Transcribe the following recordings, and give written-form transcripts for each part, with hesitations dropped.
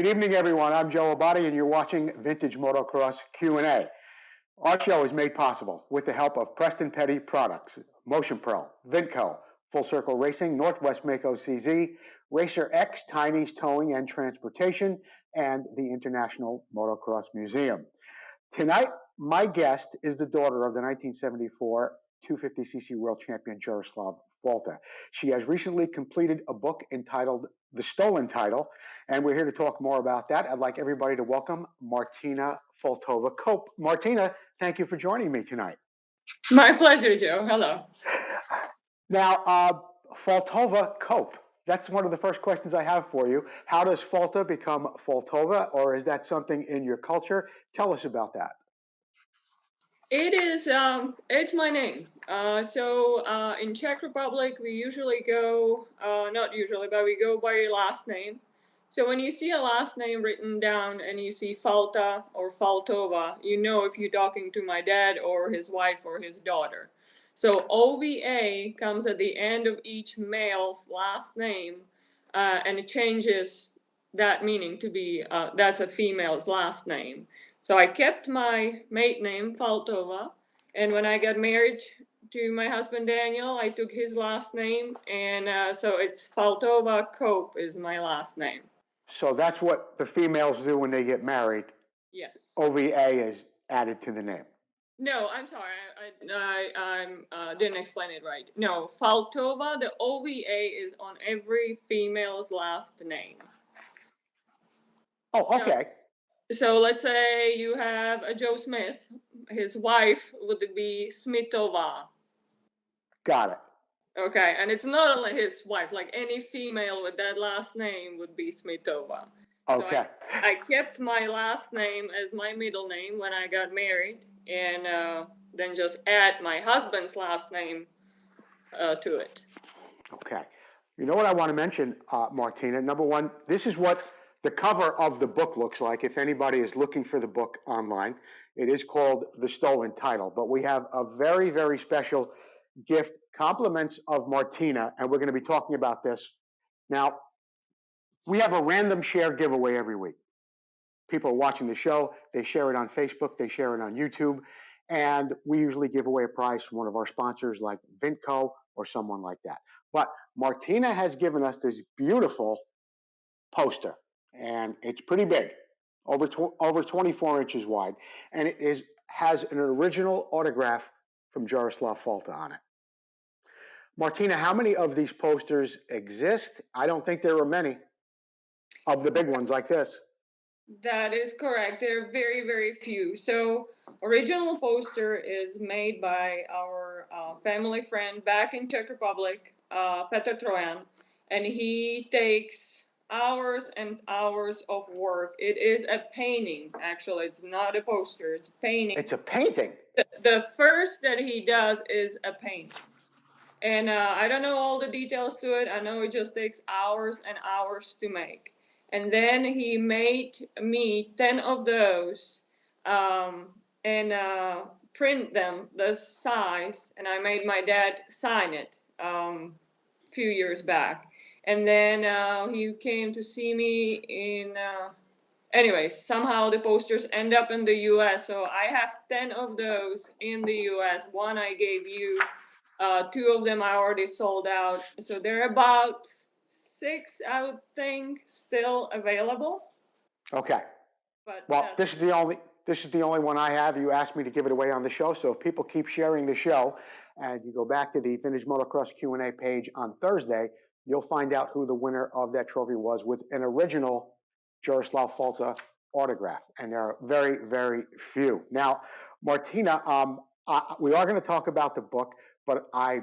Good evening, everyone. I'm Joe Abadi, and you're watching Vintage Motocross Q&A. Our show is made possible with the help of Preston Petty Products, Motion Pro, VINTCO, Full Circle Racing, Northwest Mako CZ, Racer X, Tiny's Towing and Transportation, and the International Motocross Museum. Tonight, my guest is the daughter of the 1974 250cc World Champion Jaroslav Falta. She has recently completed a book entitled The Stolen Title, and we're here to talk more about that. I'd like everybody to welcome Martina Faltova Cope. Martina, thank you for joining me tonight. My pleasure, Joe. Hello. Now, Faltova Cope, that's one of the first questions I have for you. How does Falta become Faltova, or is that something in your culture? Tell us about that. It is, it's my name. So in Czech Republic, we usually go, not usually, but we go by your last name. So when you see a last name written down and you see Falta or Faltova, you know if you're talking to my dad or his wife or his daughter. So OVA comes at the end of each male last name, and it changes that meaning to be, that's a female's last name. So I kept my maiden name, Faltova, and when I got married to my husband Daniel, I took his last name, and so it's Faltova Cope is my last name. So that's what the females do when they get married. Yes. OVA is added to the name. No, I'm sorry, I didn't explain it right. No, Faltova, the OVA is on every female's last name. Oh, okay. So let's say you have a Joe Smith, his wife would be Smitova. Got it. Okay, and it's not only his wife, like any female with that last name would be Smitova. Okay. So I kept my last name as my middle name when I got married, and then just add my husband's last name to it. Okay. You know what I want to mention, Martina? Number one, this is what the cover of the book looks like. If anybody is looking for the book online, it is called The Stolen Title. But we have a very, very special gift, compliments of Martina, and we're going to be talking about this. Now, we have a random share giveaway every week. People are watching the show, they share it on Facebook, they share it on YouTube, and we usually give away a prize from one of our sponsors like VINTCO or someone like that. But Martina has given us this beautiful poster, and it's pretty big, over 24 inches wide, and it has an original autograph from Jaroslav Falta on it. Martina, how many of these posters exist? I don't think there are many of the big ones like this. That is correct. There are very, very few. So original poster is made by our family friend back in Czech Republic, Petr Trojan, and he takes hours and hours of work. It is a painting, actually. It's not a poster. It's a painting. It's a painting? The first that he does is a painting. And I don't know all the details to it. I know it just takes hours and hours to make. And then he made me 10 of those and print them the size. And I made my dad sign it a few years back. And then he came to see me in, anyways, somehow the posters end up in the U.S. So I have 10 of those in the U.S. One I gave you. 2 of them I already sold out. So there are about 6, I would think, still available. Okay. But well, this is the only one I have. You asked me to give it away on the show, so if people keep sharing the show, and you go back to the Vintage Motocross Q&A page on Thursday, you'll find out who the winner of that trophy was with an original Jaroslav Falta autograph, and there are very, very few. Now, Martina, we are going to talk about the book, but I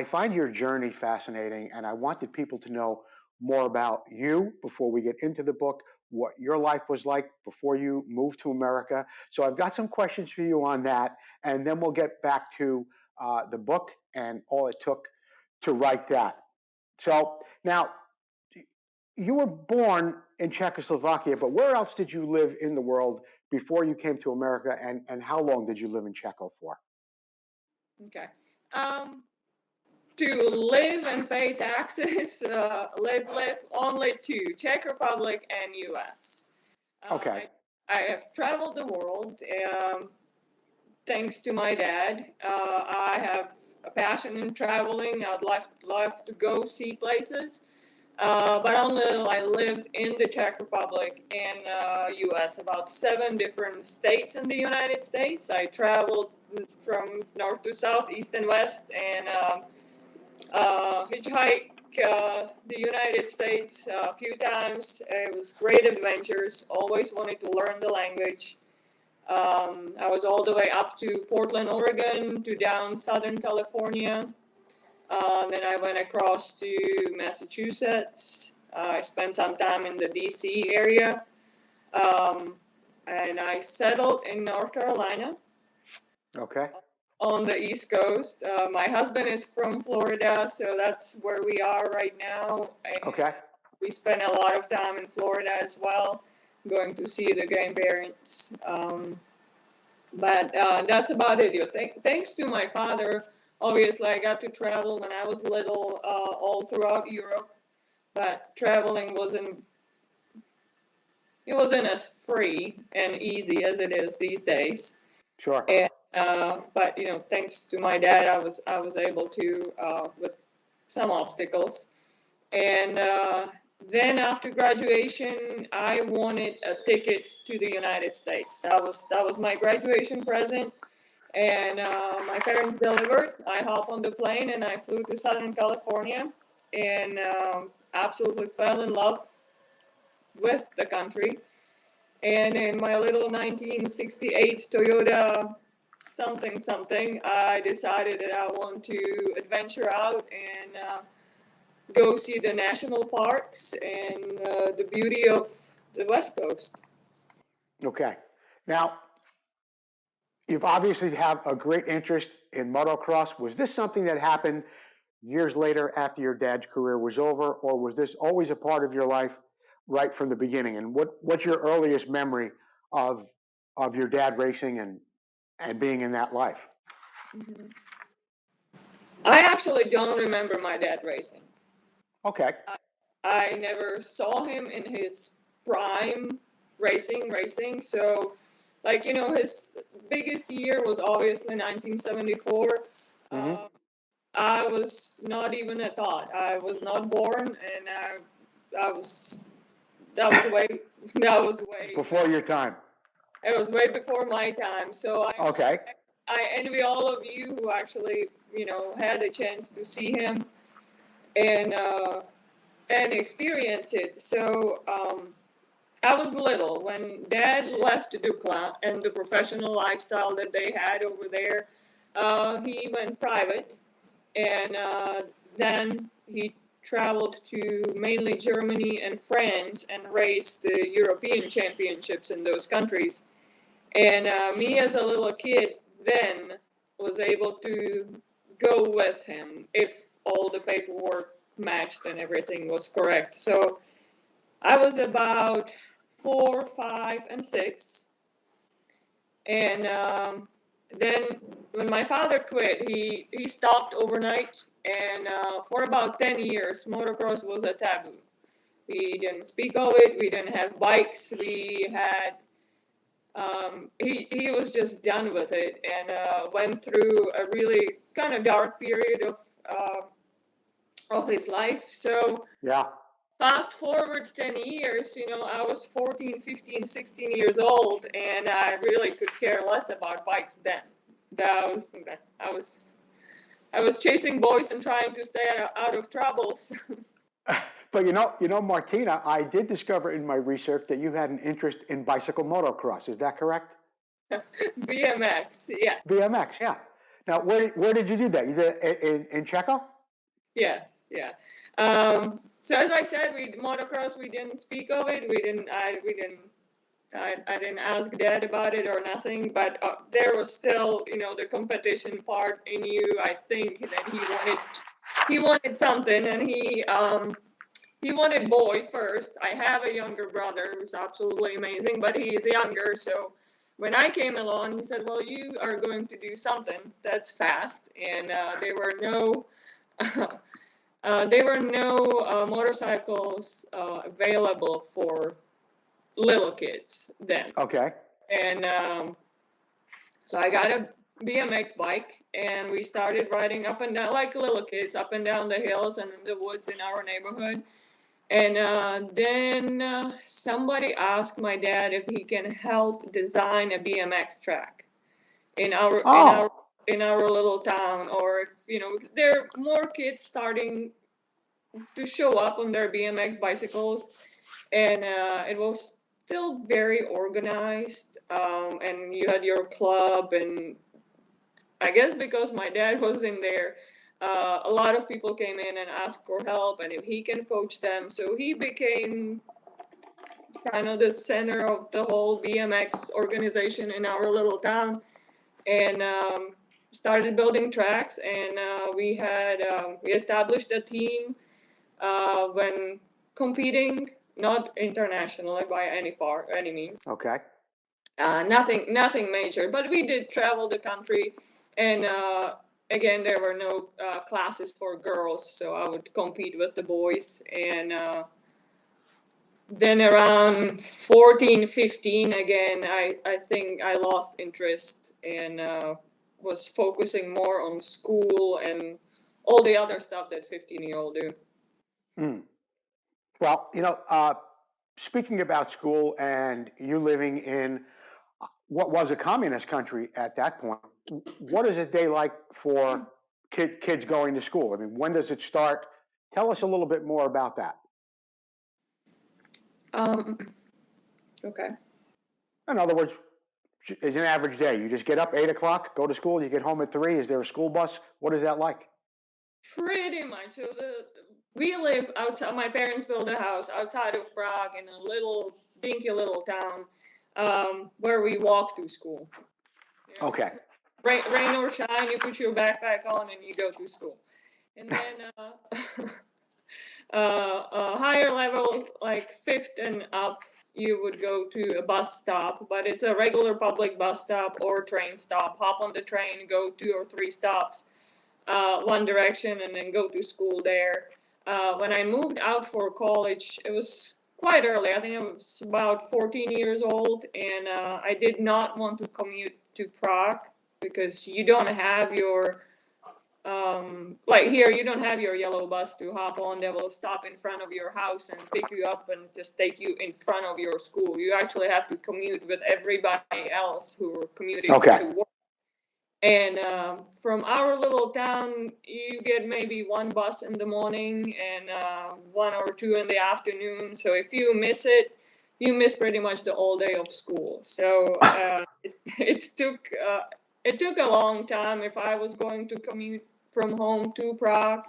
find your journey fascinating, and I wanted people to know more about you before we get into the book, what your life was like before you moved to America. So I've got some questions for you on that, and then we'll get back to the book and all it took to write that. So now, you were born in Czechoslovakia, but where else did you live in the world before you came to America, and how long did you live in Czechia for? Okay. to live and pay taxes, live only to Czech Republic and U.S. Okay. I have traveled the world thanks to my dad. I have a passion in traveling. I'd love to go see places. But only I lived in the Czech Republic and U.S., about 7 different states in the United States. I traveled from north to south, east and west, and hitchhiked the United States a few times. It was great adventures. Always wanted to learn the language. I was all the way up to Portland, Oregon, to down Southern California. Then I went across to Massachusetts. I spent some time in the DC area. And I settled in North Carolina. Okay. On the East Coast. My husband is from Florida, so that's where we are right now. And Okay. we spend a lot of time in Florida as well, going to see the grandparents. But that's about it. Thanks to my father, obviously I got to travel when I was little, all throughout Europe. But traveling wasn't as free and easy as it is these days. Sure. And but thanks to my dad, I was able to with some obstacles. And then after graduation, I wanted a ticket to the United States. That was my graduation present. And my parents delivered. I hopped on the plane and I flew to Southern California, and absolutely fell in love with the country. And in my little 1968 Toyota something, I decided that I want to adventure out and go see the national parks and the beauty of the West Coast. Okay. Now, you've obviously have a great interest in motocross. Was this something that happened years later after your dad's career was over, or was this always a part of your life right from the beginning? And what's your earliest memory of your dad racing and being in that life? Mm-hmm. I actually don't remember my dad racing. Okay. I never saw him in his prime racing. So, his biggest year was obviously 1974. Mm-hmm. I was not even a thought. I was not born, and that was way Before your time. It was way before my time. So Okay. I envy all of you who actually had a chance to see him and experience it. So I was little when Dad left Dukla and the professional lifestyle that they had over there. He went private, and then he traveled to mainly Germany and France and raced the European championships in those countries. And me as a little kid then was able to go with him if all the paperwork matched and everything was correct. So I was about 4, 5, and 6. And then when my father quit, he stopped overnight. And for about 10 years, motocross was a taboo. We didn't speak of it. We didn't have bikes. We had, he was just done with it and went through a really kind of dark period of his life. So yeah. Fast forward 10 years, I was 14, 15, 16 years old, and I really could care less about bikes then. I was chasing boys and trying to stay out of trouble. So. But Martina, I did discover in my research that you had an interest in bicycle motocross. Is that correct? VMX, yeah. VMX, yeah. Now, where did you do that? You did it in Czechia? Yes, yeah. So as I said, motocross, we didn't speak of it. I didn't ask Dad about it or nothing, but there was still, the competition part in you. I think that he wanted something, and he wanted boy first. I have a younger brother who's absolutely amazing, but he is younger. So when I came along, he said, "Well, you are going to do something that's fast," and there were no there were no motorcycles available for little kids then. Okay. And so I got a BMX bike, and we started riding up and down like little kids, up and down the hills and in the woods in our neighborhood. And then somebody asked my dad if he can help design a BMX track in our little town, or if, you know, there are more kids starting to show up on their BMX bicycles, and it was still very organized, and you had your club, and I guess because my dad was in there, a lot of people came in and asked for help and if he can coach them. So he became kind of the center of the whole BMX organization in our little town, and started building tracks. And we established a team when competing, not internationally by any means. Okay. Nothing major, but we did travel the country, and again, there were no classes for girls, so I would compete with the boys. And then around 14, 15, again, I think I lost interest and was focusing more on school and all the other stuff that 15-year-olds do. Mm. Well, you know, speaking about school and you living in what was a communist country at that point, what is a day like for kids going to school? I mean, when does it start? Tell us a little bit more about that. Okay. In other words, is an average day. You just get up 8 o'clock, go to school, you get home at 3. Is there a school bus? What is that like? Pretty much. So we live outside. My parents built a house outside of Prague in a little dinky little town where we walk to school. You know, Okay. Rain or shine, you put your backpack on and you go to school. And then higher level, like 5th and up, you would go to a bus stop, but it's a regular public bus stop or train stop. Hop on the train, go 2 or 3 stops, one direction, and then go to school there. When I moved out for college, it was quite early. I think I was about 14 years old, and I did not want to commute to Prague because you don't have your like here, you don't have your yellow bus to hop on that will stop in front of your house and pick you up and just take you in front of your school. You actually have to commute with everybody else who are commuting to work. And from our little town, you get maybe 1 bus in the morning and 1 or 2 in the afternoon. So if you miss it, you miss pretty much the whole day of school. So it took a long time if I was going to commute from home to Prague.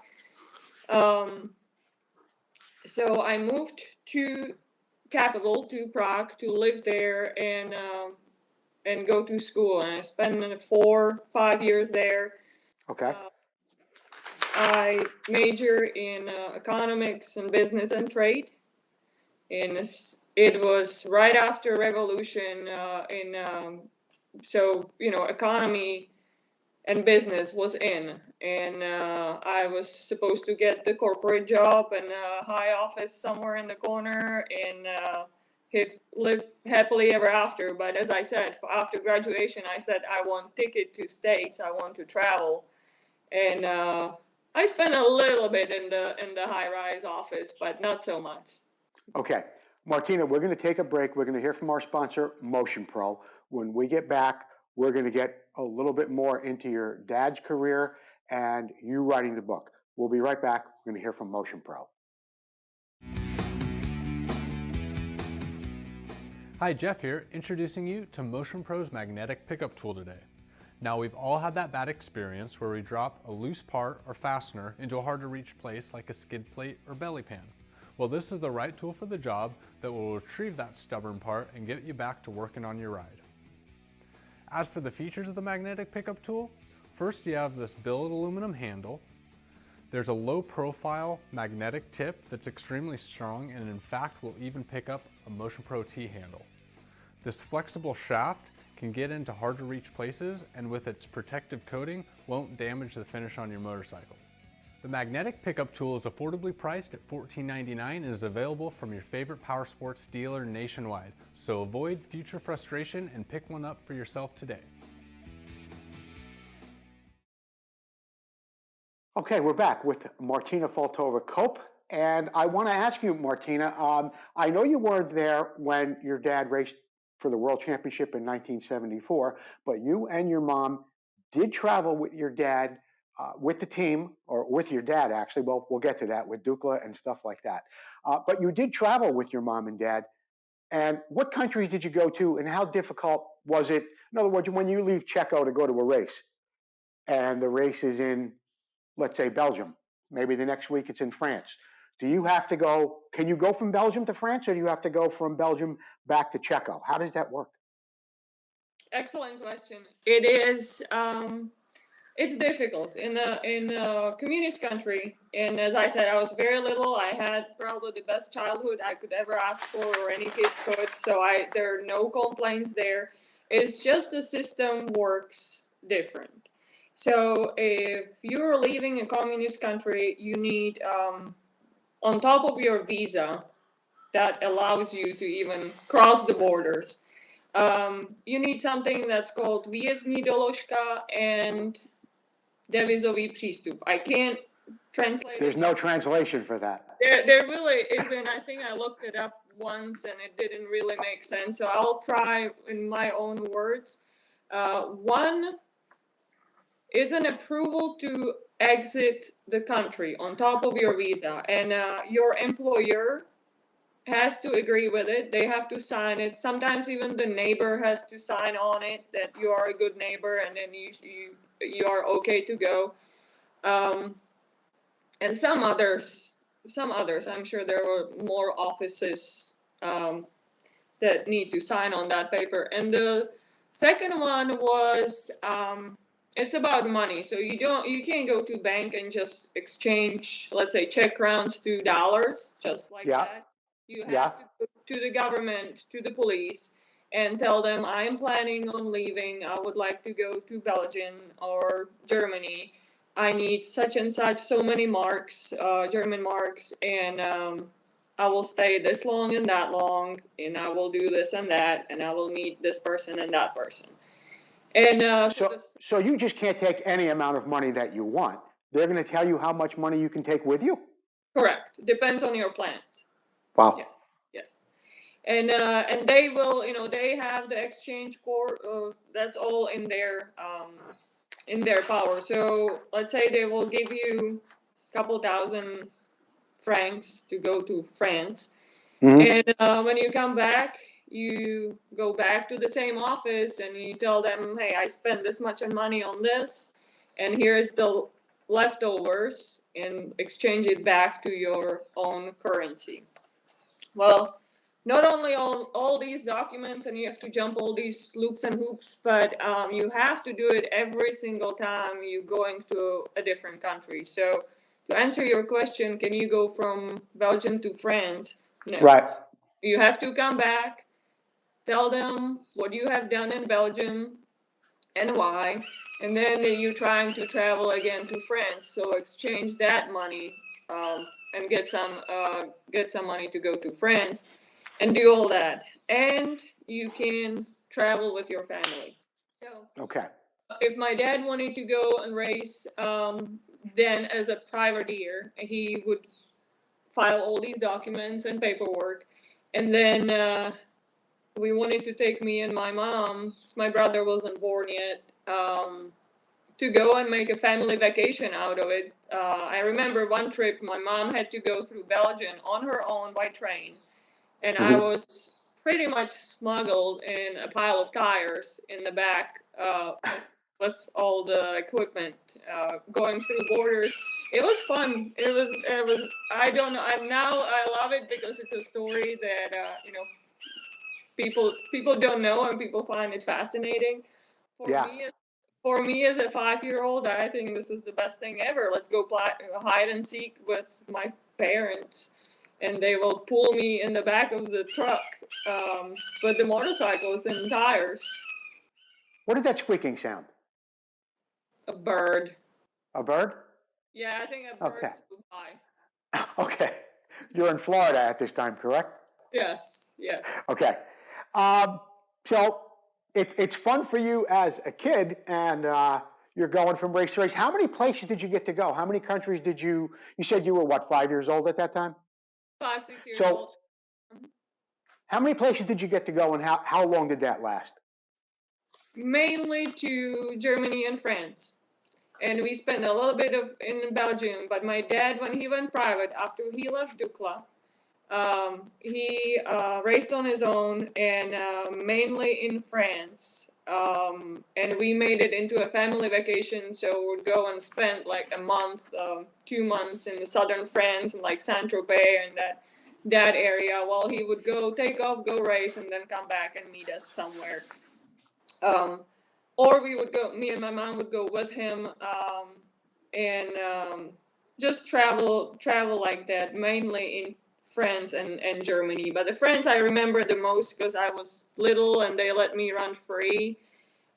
So I moved to capital, to Prague, to live there and go to school. And I spent 4-5 years there. Okay. I major in economics and business and trade. And it was right after revolution so, you know, economy and business was in, and I was supposed to get the corporate job and a high office somewhere in the corner and live happily ever after. But as I said, after graduation, I said I want ticket to States. I want to travel, and I spent a little bit in the high-rise office, but not so much. Okay, Martina, we're going to take a break. We're going to hear from our sponsor, Motion Pro. When we get back, we're going to get a little bit more into your dad's career and you writing the book. We'll be right back. We're going to hear from Motion Pro. Hi, Jeff here, introducing you to Motion Pro's magnetic pickup tool today. Now, we've all had that bad experience where we drop a loose part or fastener into a hard to reach place like a skid plate or belly pan. Well, this is the right tool for the job that will retrieve that stubborn part and get you back to working on your ride. As for the features of the magnetic pickup tool, first you have this billet aluminum handle. There's a low profile magnetic tip that's extremely strong and in fact will even pick up a Motion Pro T handle. This flexible shaft can get into hard to reach places and with its protective coating won't damage the finish on your motorcycle. The magnetic pickup tool is affordably priced at $14.99 and is available from your favorite power sports dealer nationwide. So avoid future frustration and pick one up for yourself today. Okay, we're back with Martina Faltova Cope. And I want to ask you, Martina, I know you weren't there when your dad raced for the World Championship in 1974, but you and your mom did travel with your dad, with the team, or with your dad, actually. Well, we'll get to that with Dukla and stuff like that. But you did travel with your mom and dad. And what countries did you go to, and how difficult was it? In other words, when you leave Checo to go to a race, and the race is in, let's say, Belgium, maybe the next week it's in France. Do you have to go, can you go from Belgium to France, or do you have to go from Belgium back to Checo? How does that work? Excellent question. It is, it's difficult in a communist country. And as I said, I was very little. I had probably the best childhood I could ever ask for, or any kid could. So there are no complaints there. It's just the system works different. So if you're leaving a communist country, you need, on top of your visa that allows you to even cross the borders, you need something that's called výjezdní doložka and devizový přístup. I can't translate There's it. no translation for that. There really isn't. I think I looked it up once and it didn't really make sense. So I'll try in my own words. One is an approval to exit the country on top of your visa, and your employer has to agree with it. They have to sign it. Sometimes even the neighbor has to sign on it that you are a good neighbor, and then you are okay to go. And some others, I'm sure there were more offices that need to sign on that paper. And the second one was, it's about money. So you can't go to bank and just exchange, let's say, Czech crowns to dollars, just like that. You have to go to the government, to the police, and tell them, I am planning on leaving. I would like to go to Belgium or Germany. I need such and such, so many marks, German marks, and I will stay this long and that long, and I will do this and that, and I will meet this person and that person. And so you just can't take any amount of money that you want. They're going to tell you how much money you can take with you? Correct. Depends on your plans. Wow. Yeah. Yes. And they will, they have the exchange court. That's all in their power. So let's say they will give you a couple thousand francs to go to France. Mm-hmm. And when you come back, you go back to the same office and you tell them, hey, I spent this much money on this, and here is the leftovers, and exchange it back to your own currency. Well, not only all these documents, and you have to jump all these loops and hoops, but you have to do it every single time you're going to a different country. So to answer your question, can you go from Belgium to France? No. Right. You have to come back, tell them what you have done in Belgium and why, and then you're trying to travel again to France. So exchange that money and get some money to go to France and do all that. And you can travel with your family. So okay. If my dad wanted to go and race, then as a privateer, he would file all these documents and paperwork. And then we wanted to take me and my mom, my brother wasn't born yet, to go and make a family vacation out of it. I remember one trip, my mom had to go through Belgium on her own by train. And I was pretty much smuggled in a pile of tires in the back with all the equipment going through borders. It was fun. It was. I don't know. I love it because it's a story that people don't know and people find it fascinating. For me as a 5-year-old, I think this is the best thing ever. Let's go hide and seek with my parents, and they will pull me in the back of the truck with the motorcycles and tires. What did that squeaking sound? A bird. A bird? Yeah, I think a bird Okay. flew by. Okay. You're in Florida at this time, correct? Yes, yes. Okay. So it's fun for you as a kid, and you're going from race to race. How many places did you get to go? How many countries did you said you were, what, 5 years old at that time? 5, 6 years So old. how many places did you get to go, and how long did that last? Mainly to Germany and France. And we spent a little bit in Belgium, but my dad, when he went private, after he left Dukla, he raced on his own, and mainly in France. And we made it into a family vacation, so we'd go and spend like a month, 2 months in southern France, and like Saint-Tropez and that area, while he would go take off, go race, and then come back and meet us somewhere. Or we would go, me and my mom would go with him, and just travel like that, mainly in France and Germany. But the France I remember the most because I was little and they let me run free.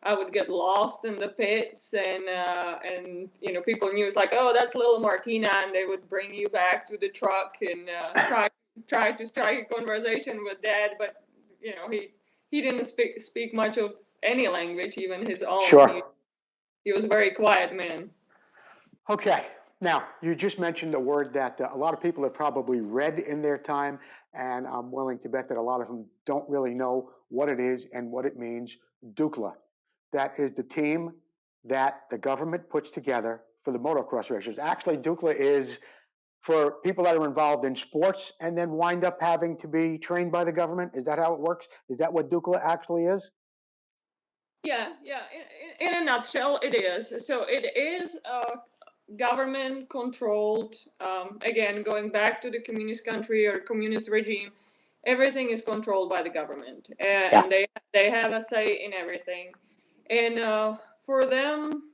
I would get lost in the pits, and people knew it's like, oh, that's little Martina, and they would bring you back to the truck and try to strike a conversation with Dad, but he didn't speak much of any language, even his own. Sure. He was a very quiet man. Okay. Now, you just mentioned a word that a lot of people have probably read in their time, and I'm willing to bet that a lot of them don't really know what it is and what it means. Dukla. That is the team that the government puts together for the motocross racers. Actually, Dukla is for people that are involved in sports and then wind up having to be trained by the government. Is that how it works? Is that what Dukla actually is? Yeah. In a nutshell, it is. So it is government controlled. Again, going back to the communist country or communist regime, everything is controlled by the government, and they have a say in everything. And for them,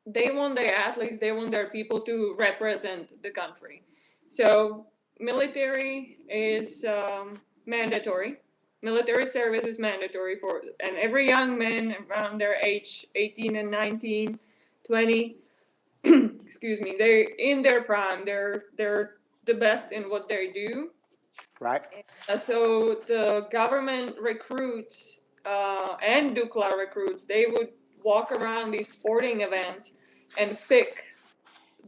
they want their athletes, they want their people to represent the country. So military is mandatory. Military service is mandatory and every young man around their age, 18 and 19, 20, excuse me, they're in their prime. They're the best in what they do. Right. So the government recruits and Dukla recruits, they would walk around these sporting events and pick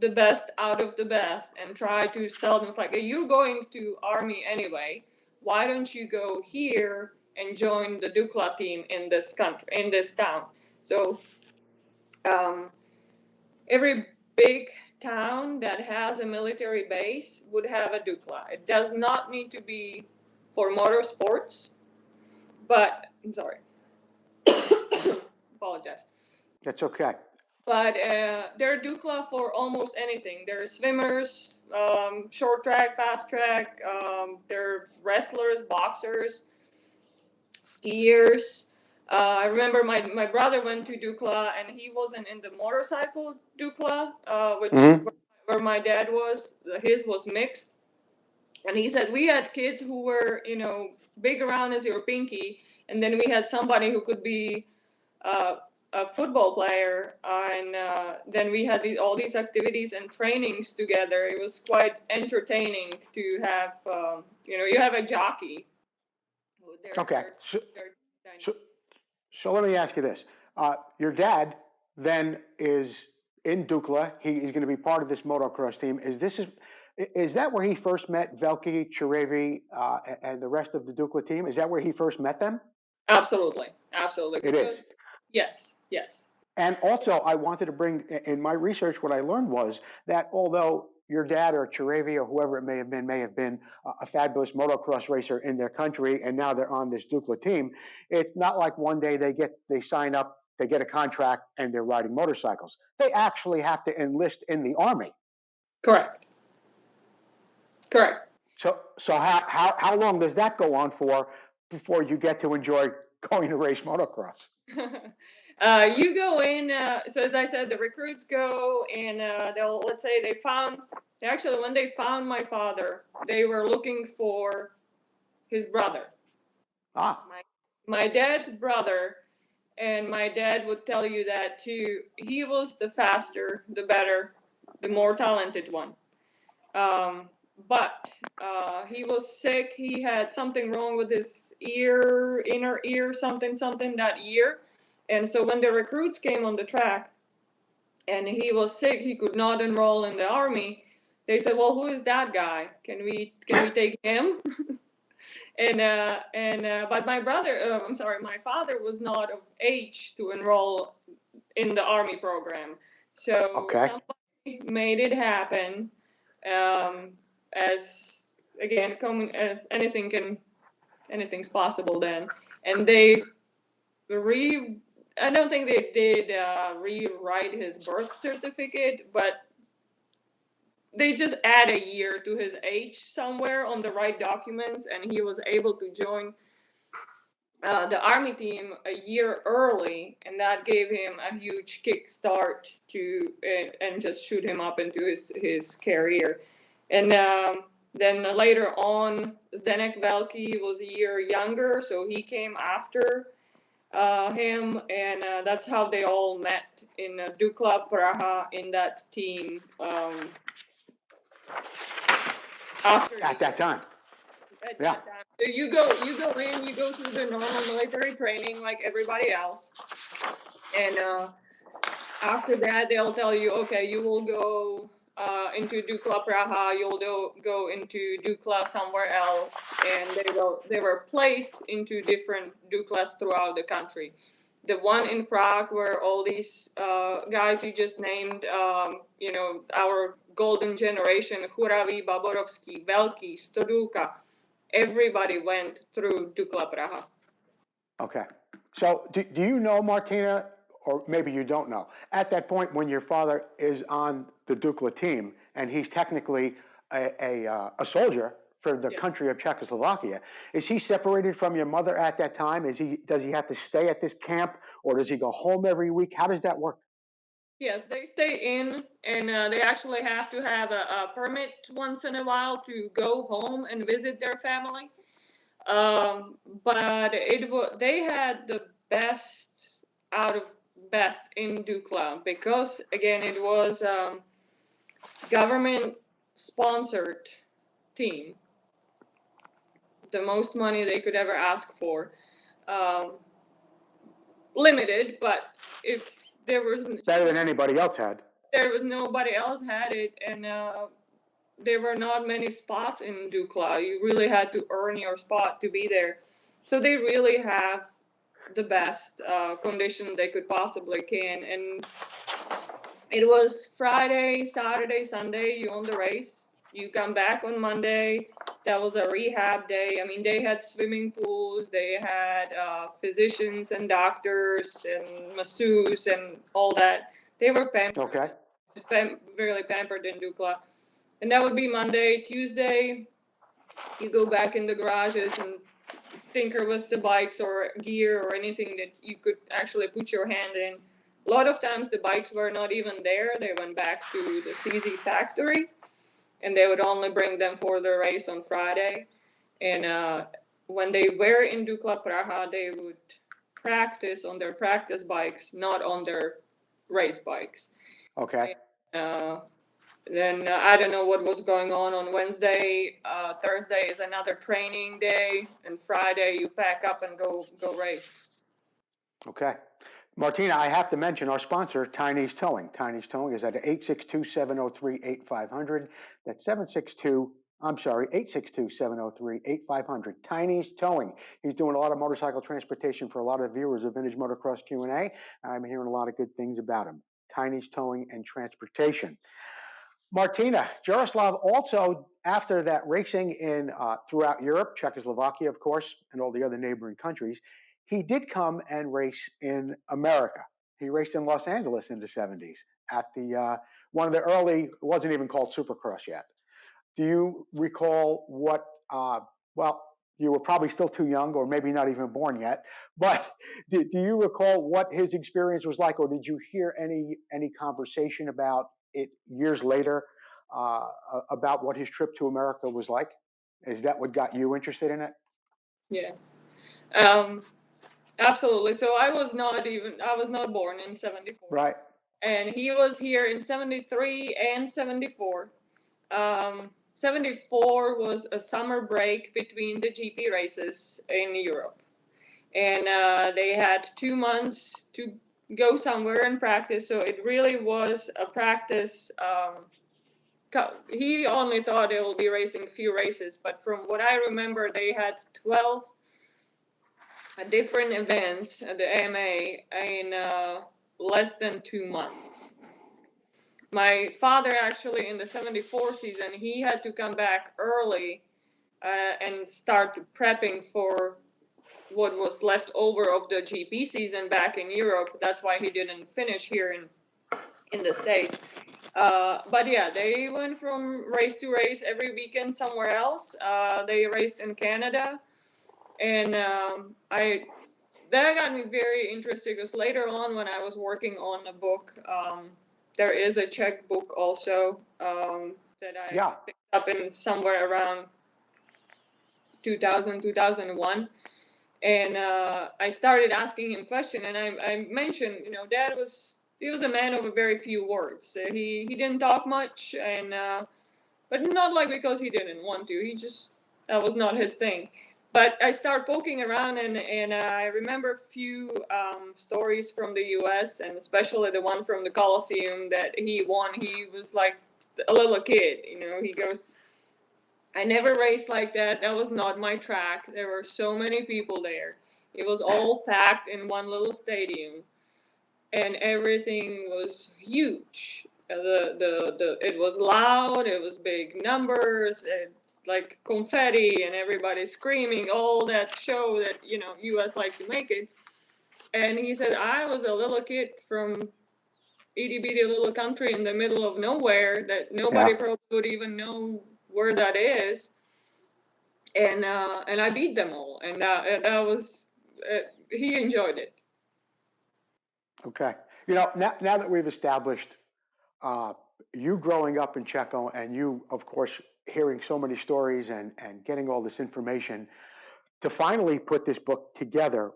the best out of the best and try to sell them. It's like, you're going to army anyway, why don't you go here and join the Dukla team in this country, in this town? So every big town that has a military base would have a Dukla. It does not need to be for motorsports, but I'm sorry. Apologize. That's okay. But they're Dukla for almost anything. They're swimmers, short track, fast track. They're wrestlers, boxers, skiers. I remember my brother went to Dukla, and he wasn't in the motorcycle Dukla, where my dad was. His was mixed. And he said, we had kids who were, big around as your pinky. And then we had somebody who could be a football player. And then we had all these activities and trainings together. It was quite entertaining to have, you have a jockey. Okay. So let me ask you this. Your dad then is in Dukla. He's going to be part of this motocross team. Is that where he first met Velki, Cherevi, and the rest of the Dukla team? Is that where he first met them? Absolutely. It is. Yes. And also, I wanted to bring, in my research, what I learned was that although your dad or Cherevi or whoever it may have been a fabulous motocross racer in their country, and now they're on this Dukla team, it's not like one day they sign up, they get a contract, and they're riding motorcycles. They actually have to enlist in the Army. Correct. So how long does that go on for before you get to enjoy going to race motocross? You go in, so as I said, the recruits go and let's say when they found my father, they were looking for his brother. My dad's brother, and my dad would tell you that too. He was the faster, the better, the more talented one. But he was sick. He had something wrong with his inner ear, something that year. And so when the recruits came on the track and he was sick, he could not enroll in the army. They said, well, who is that guy? Can we take him? But my father was not of age to enroll in the army program. So somebody made it happen. As anything's possible then. And I don't think they did rewrite his birth certificate, but they just add a year to his age somewhere on the right documents, and he was able to join the army team a year early, and that gave him a huge kickstart and just shoot him up into his career. And then later on, Zdenek Velký was a year younger, so he came after him, and that's how they all met in Dukla, Praha, in that team. At that time. So you go through the normal military training like everybody else, and after that they'll tell you, okay, you will go into Dukla Praha, you'll go into Dukla somewhere else, and they were placed into different Duklas throughout the country. The one in Prague, where all these guys you just named, our golden generation, Churaví, Baborovský, Velký, Stodulka, everybody went through Dukla Praha. Okay. So do you know, Martina, or maybe you don't know, at that point when your father is on the Dukla team and he's technically a soldier for the country of Czechoslovakia, is he separated from your mother at that time? Does he have to stay at this camp, or does he go home every week? How does that work? Yes, they stay in, and they actually have to have a permit once in a while to go home and visit their family. But they had the best out of best in Dukla, because again it was government sponsored team, the most money they could ever ask for, limited, but if there was better than anybody else had, nobody else had it, and there were not many spots in Dukla. You really had to earn your spot to be there, so they really have the best condition they could possibly can. And it was Friday, Saturday, Sunday, you on the race. You come back on Monday. That was a rehab day. I mean, they had swimming pools, they had physicians and doctors and masseuses and all that. They were pampered, really pampered in Dukla. And that would be Monday. Tuesday, you go back in the garages and tinker with the bikes or gear or anything that you could actually put your hand in. A lot of times the bikes were not even there. They went back to the CZ factory, and they would only bring them for the race on Friday. And when they were in Dukla Praha, they would practice on their practice bikes, not on their race bikes. Okay. Then I don't know what was going on Wednesday. Thursday is another training day, and Friday you pack up and go race. Okay. Martina, I have to mention our sponsor, Tiny's Towing. Tiny's Towing is at 862-703-8500. That's 862-703-8500. Tiny's Towing. He's doing a lot of motorcycle transportation for a lot of viewers of Vintage Motocross Q&A, and I'm hearing a lot of good things about him. Tiny's Towing and Transportation. Martina, Jaroslav also, after that racing in throughout Europe, Czechoslovakia, of course, and all the other neighboring countries, he did come and race in America. He raced in Los Angeles in the 70s at the one of the early, it wasn't even called Supercross yet. Do you recall what, well, you were probably still too young or maybe not even born yet, but do you recall what his experience was like, or did you hear any conversation about it years later about what his trip to America was like? Is that what got you interested in it? Yeah. Absolutely. So I was not born in 74. Right. And he was here in 73 and 74. 74 was a summer break between the GP races in Europe. And they had 2 months to go somewhere and practice. So it really was a practice. He only thought they will be racing a few races, but from what I remember, they had 12 different events at the AMA in less than 2 months. My father actually in the 74 season, he had to come back early and start prepping for what was left over of the GP season back in Europe. That's why he didn't finish here in the States. But yeah, they went from race to race every weekend somewhere else. They raced in Canada. And that got me very interested because later on when I was working on a book, there is a Czech book also that I picked up in somewhere around 2000, 2001. And I started asking him questions, and I mentioned, Dad he was a man of a very few words. He didn't talk much, and but not like because he didn't want to. That was not his thing. But I started poking around, and I remember a few stories from the U.S., and especially the one from the Coliseum that he won. He was like a little kid, he goes, I never raced like that. That was not my track. There were so many people there. It was all packed in one little stadium, and everything was huge. It was loud. It was big numbers, like confetti, and everybody screaming. All that show that U.S. like to make it. And he said, I was a little kid from itty bitty little country in the middle of nowhere that nobody probably would even know where that is, and I beat them all, and that was he enjoyed it. Okay, now that we've established you growing up in Czechia, and you, of course, hearing so many stories and getting all this information to finally put this book together,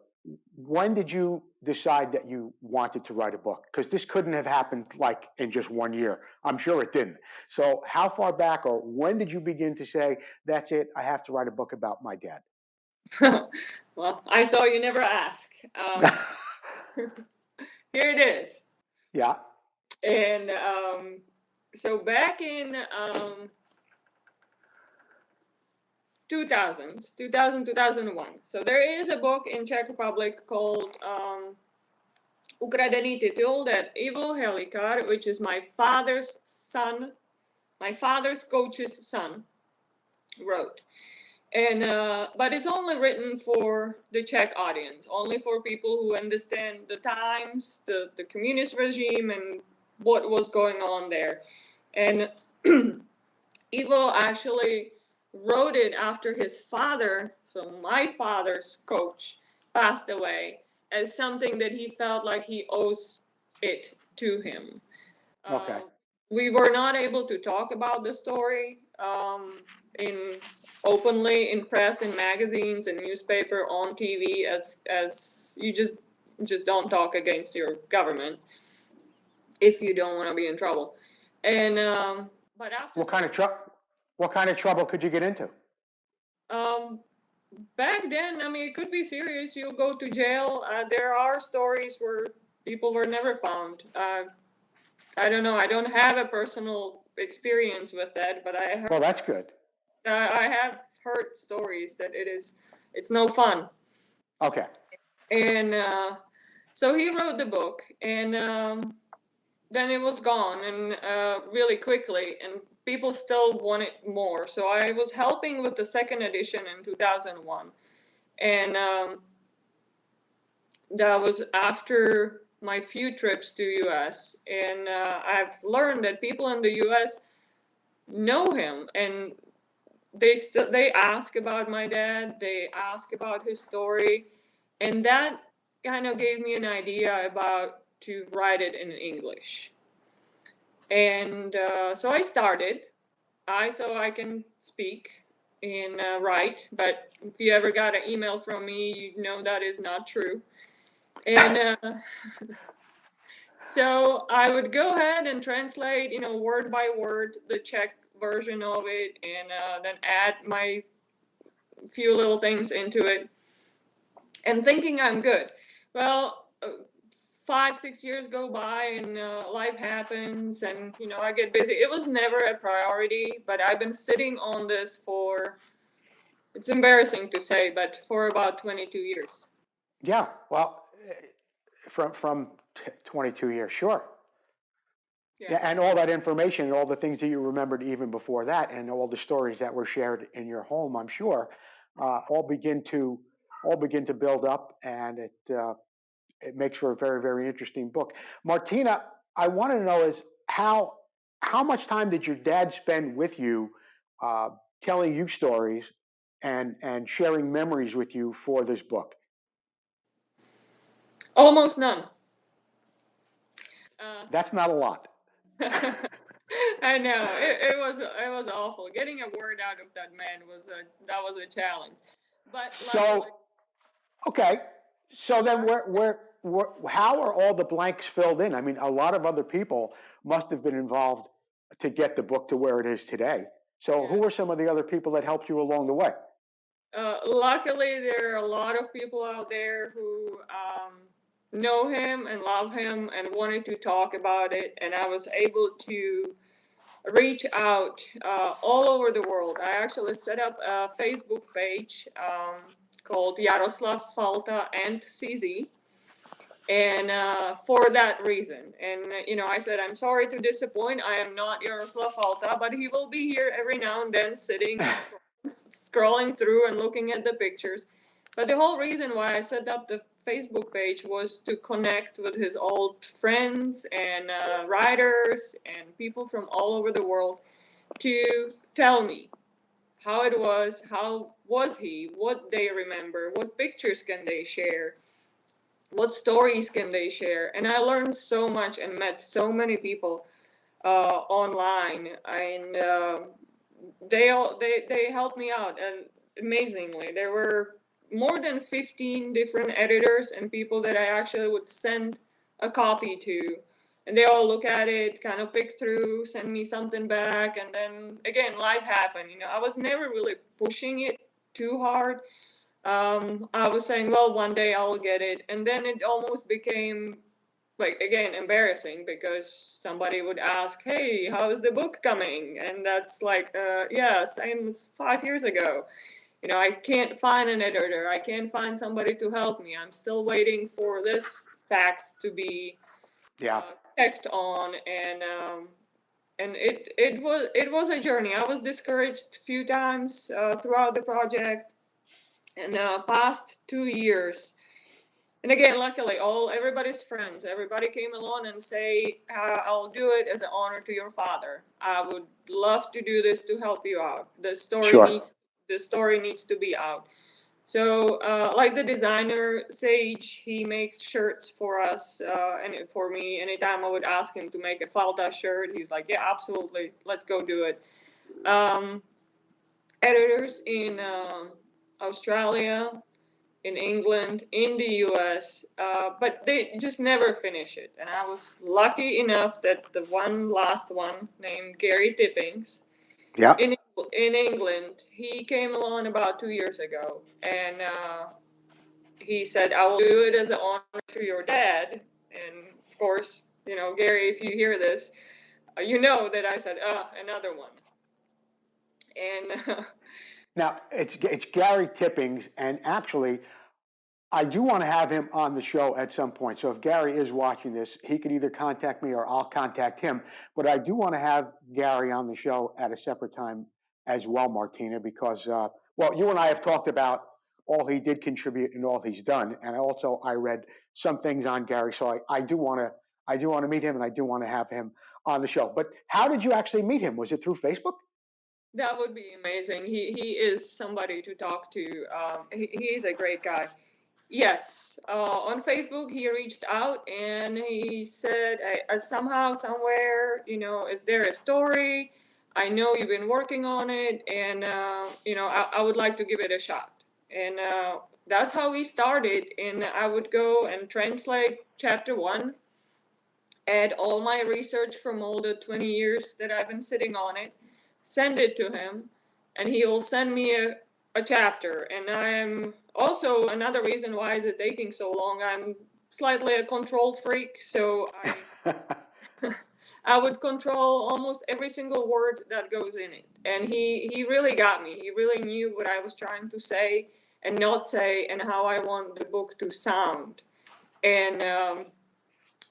when did you decide that you wanted to write a book? Because this couldn't have happened like in just 1 year. I'm sure it didn't. So how far back, or when did you begin to say, that's it, I have to write a book about my dad? Well, I thought you never ask. Here it is. Yeah. And so back in 2001. So there is a book in Czech Republic called Ukradený titul, that Ivo Helikar, which is my father's coach's son, wrote. And but it's only written for the Czech audience, only for people who understand the times, the communist regime, and what was going on there. And Ivo actually wrote it after his father, so my father's coach, passed away, as something that he felt like he owes it to him. Okay. We were not able to talk about the story openly in press, in magazines, and newspaper, on TV, as you just don't talk against your government if you don't want to be in trouble. And but after what kind of trouble could you get into? Back then, I mean, it could be serious. You'll go to jail. There are stories where people were never found. I don't know. I don't have a personal experience with that, but I heard. Well, that's good. I have heard stories that it's no fun. Okay. And so he wrote the book, and then it was gone, and really quickly, and people still wanted more. So I was helping with the second edition in 2001, and that was after my few trips to US, and I've learned that people in the US know him, and they ask about my dad, they ask about his story, and that kind of gave me an idea about to write it in English. And so I started. I thought I can speak and write, but if you ever got an email from me, you know that is not true. And So I would go ahead and translate, word by word, the Czech version of it, and then add my few little things into it, and thinking I'm good. Well, 5-6 years go by, and life happens, and I get busy. It was never a priority, but I've been sitting on this for, it's embarrassing to say, but for about 22 years. Yeah, well, from 22 years, sure. Yeah, and all that information and all the things that you remembered even before that, and all the stories that were shared in your home, I'm sure, all begin to build up, and it makes for a very, very interesting book. Martina, I want to know is how much time did your dad spend with you, telling you stories and sharing memories with you for this book? Almost none. That's not a lot. I know it was awful. Getting a word out of that man was a challenge. But So, okay, so then how are all the blanks filled in? I mean, a lot of other people must have been involved to get the book to where it is today. So, who are some of the other people that helped you along the way? Luckily, there are a lot of people out there who know him and love him and wanted to talk about it, and I was able to reach out all over the world. I actually set up a Facebook page called Jaroslav Falta and CZ, and for that reason. And I said, I'm sorry to disappoint. I am not Jaroslav Falta, but he will be here every now and then, sitting scrolling through and looking at the pictures. But the whole reason why I set up the Facebook page was to connect with his old friends and writers and people from all over the world to tell me how it was, how was he, what they remember, what pictures can they share, what stories can they share. And I learned so much and met so many people online, and they helped me out, and amazingly there were more than 15 different editors and people that I actually would send a copy to, and they all look at it, kind of pick through, send me something back, and then again life happened. I was never really pushing it too hard. I was saying, well, one day I'll get it, and then it almost became, like, again, embarrassing, because somebody would ask, hey, how is the book coming? And that's like, yeah, same as 5 years ago. I can't find an editor. I can't find somebody to help me. I'm still waiting for this fact to be checked on. And it was a journey. I was discouraged a few times throughout the project. And past 2 years, and again, luckily, everybody's friends. Everybody came along and say, "I'll do it as an honor to your father. I would love to do this to help you out. The story needs to be out." So, like the designer Sage, he makes shirts for us and for me. Anytime I would ask him to make a Falta shirt, he's like, "Yeah, absolutely, let's go do it." Editors in Australia, in England, in the US, but they just never finish it. And I was lucky enough that the last one, named Gary Tippings, in England, he came along about 2 years ago, and he said, I will do it as an honor to your dad. And of course, Gary, if you hear this, you know that I said, another one. And now it's Gary Tippings, and actually, I do want to have him on the show at some point. So if Gary is watching this, he could either contact me or I'll contact him. But I do want to have Gary on the show at a separate time as well, Martina, because well, you and I have talked about all he did contribute and all he's done, and I read some things on Gary. So I do want to meet him, and I do want to have him on the show. But how did you actually meet him? Was it through Facebook? That would be amazing. He is somebody to talk to. He's a great guy. Yes, on Facebook he reached out and he said, somehow, somewhere, is there a story? I know you've been working on it, and I would like to give it a shot. And that's how we started. And I would go and translate chapter 1 add all my research from all the 20 years that I've been sitting on it, send it to him, and he'll send me a chapter. And I'm also, another reason why is it taking so long, I'm slightly a control freak, so I would control almost every single word that goes in it. And he really got me. He really knew what I was trying to say and not say, and how I want the book to sound. And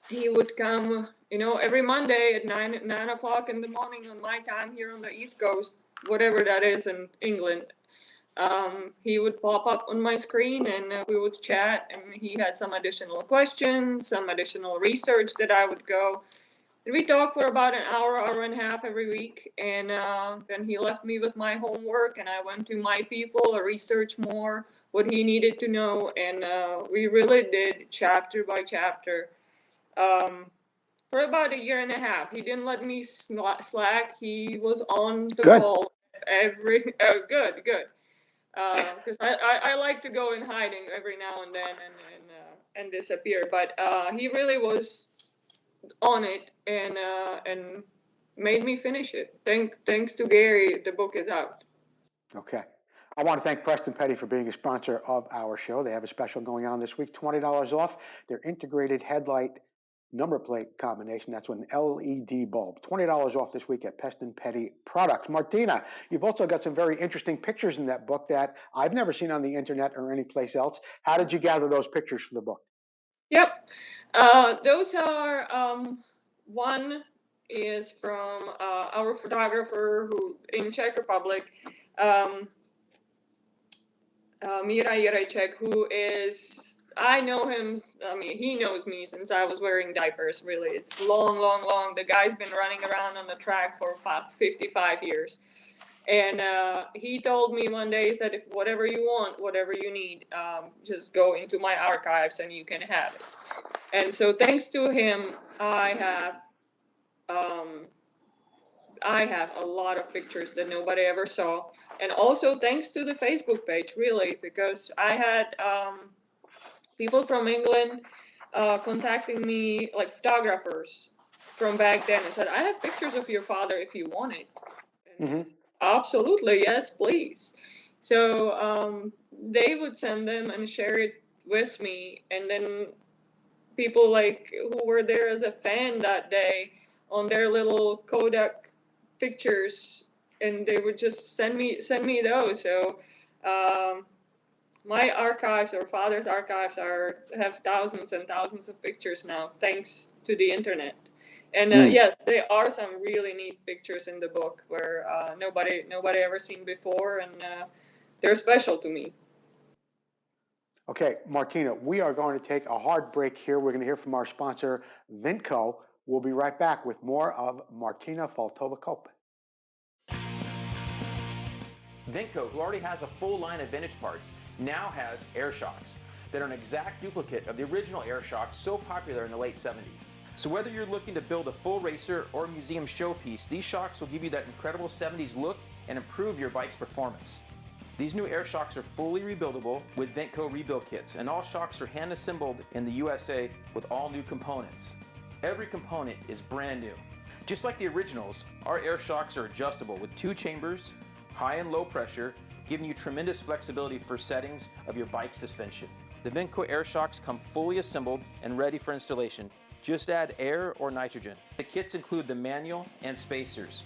he would come, every Monday at 9 o'clock in the morning on my time here on the East Coast, whatever that is in England. He would pop up on my screen, and we would chat, and he had some additional questions, some additional research that I would go. And we talked for about an hour and a half every week, and then he left me with my homework, and I went to my people, research more what he needed to know, and we really did chapter by chapter for about a year and a half. He didn't let me slack. He was on the call every good. Because I like to go in hiding every now and then and disappear, but he really was on it and made me finish it. Thanks to Gary, the book is out. Okay. I want to thank Preston Petty for being a sponsor of our show. They have a special going on this week, $20 off their integrated headlight number plate combination. That's with an LED bulb. $20 off this week at Preston Petty Products. Martina, you've also got some very interesting pictures in that book that I've never seen on the internet or anyplace else. How did you gather those pictures for the book? Yep. Those are, one is from our photographer who in Czech Republic, Mira Jireček, who is, I know him, he knows me since I was wearing diapers, really. It's long. The guy's been running around on the track for past 55 years. And he told me one day, he said, if whatever you want, whatever you need, just go into my archives and you can have it. And so thanks to him, I have a lot of pictures that nobody ever saw. And also thanks to the Facebook page, really, because I had people from England contacting me, like photographers from back then, and said, I have pictures of your father if you want it. And absolutely, yes, please. So they would send them and share it with me. And then people like who were there as a fan that day on their little Kodak pictures, and they would just send me those. So my archives, or father's archives, have thousands and thousands of pictures now, thanks to the internet. And yes, there are some really neat pictures in the book where nobody ever seen before, and they're special to me. Okay, Martina, we are going to take a hard break here. We're going to hear from our sponsor, VINTCO. We'll be right back with more of Martina Faltova-Cope. VINTCO, who already has a full line of vintage parts, now has air shocks that are an exact duplicate of the original air shocks so popular in the late 70s. So whether you're looking to build a full racer or museum showpiece, these shocks will give you that incredible 70s look and improve your bike's performance. These new air shocks are fully rebuildable with VINTCO rebuild kits, and all shocks are hand assembled in the USA with all new components. Every component is brand new. Just like the originals, our air shocks are adjustable with 2 chambers, high and low pressure, giving you tremendous flexibility for settings of your bike suspension. The VINTCO air shocks come fully assembled and ready for installation. Just add air or nitrogen. The kits include the manual and spacers.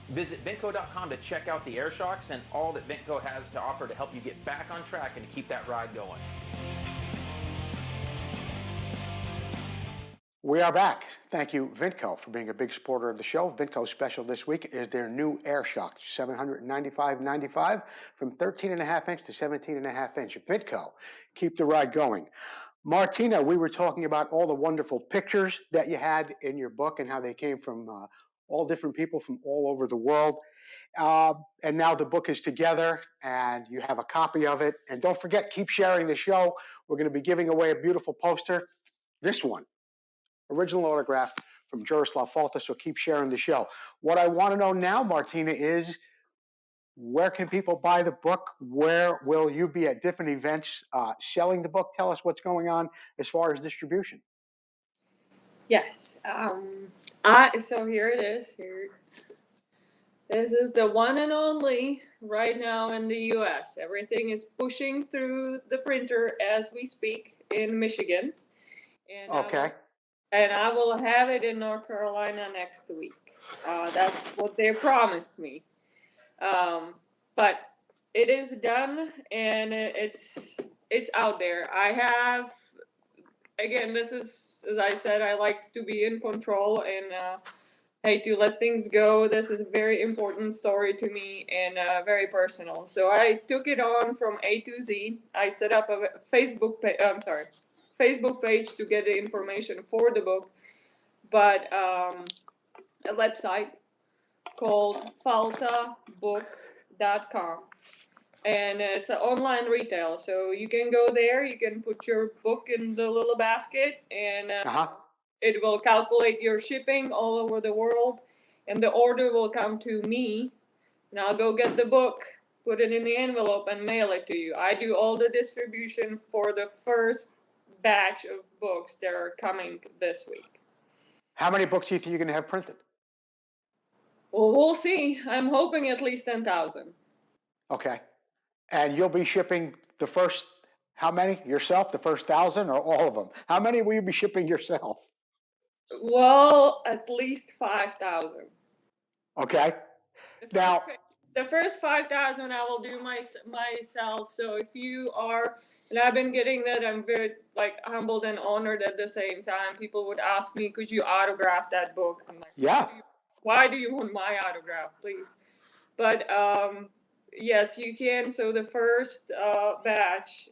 Visit VINTCO.com to check out the air shocks and all that VINTCO has to offer to help you get back on track and to keep that ride going. We are back. Thank you, VINTCO, for being a big supporter of the show. VINTCO's special this week is their new air shocks, $795.95 from 13.5 inch to 17.5 inch. VINTCO, keep the ride going. Martina, we were talking about all the wonderful pictures that you had in your book and how they came from all different people from all over the world. And now the book is together and you have a copy of it. And don't forget, keep sharing the show. We're going to be giving away a beautiful poster. This one, original autograph from Jaroslav Falta, so keep sharing the show. What I want to know now, Martina, is where can people buy the book? Where will you be at different events selling the book? Tell us what's going on as far as distribution. Yes. So here it is. This is the one and only right now in the U.S. Everything is pushing through the printer as we speak in Michigan. And Okay. I will have it in North Carolina next week. That's what they promised me. But it is done, and it's out there. I have, again, this is, as I said, I like to be in control and hate to let things go. This is a very important story to me and very personal. So I took it on from A to Z. I set up a Facebook page to get the information for the book, but a website called faltabook.com. And it's an online retail, so you can go there, you can put your book in the little basket, and it will calculate your shipping all over the world, and the order will come to me, and I'll go get the book, put it in the envelope, and mail it to you. I do all the distribution for the first batch of books that are coming this week. How many books do you think you're going to have printed? Well, we'll see. I'm hoping at least 10,000. Okay. And you'll be shipping the first, how many? Yourself, the first 1,000 or all of them? How many will you be shipping yourself? Well, at least 5,000. Okay. The first 5,000 I will do myself. So if you are, and I've been getting that, I'm very humbled and honored at the same time. People would ask me, could you autograph that book? I'm like, yeah. Why do you want my autograph, please? But yes, you can. So the first batch,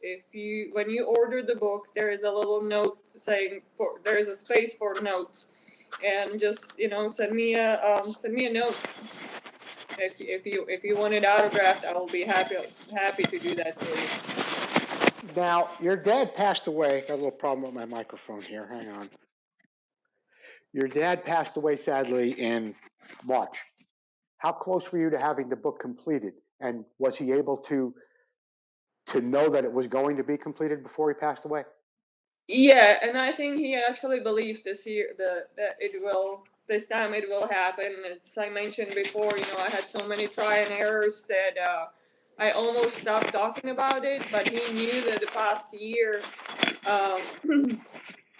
when you order the book, there is a little note saying there is a space for notes, and just send me a note. If you want it autographed, I will be happy to do that for you. Now, your dad passed away. Got a little problem with my microphone here. Hang on. Your dad passed away sadly in March. How close were you to having the book completed? And was he able to know that it was going to be completed before he passed away? Yeah, and I think he actually believed this time it will happen. As I mentioned before, I had so many try and errors that I almost stopped talking about it, but he knew that the past year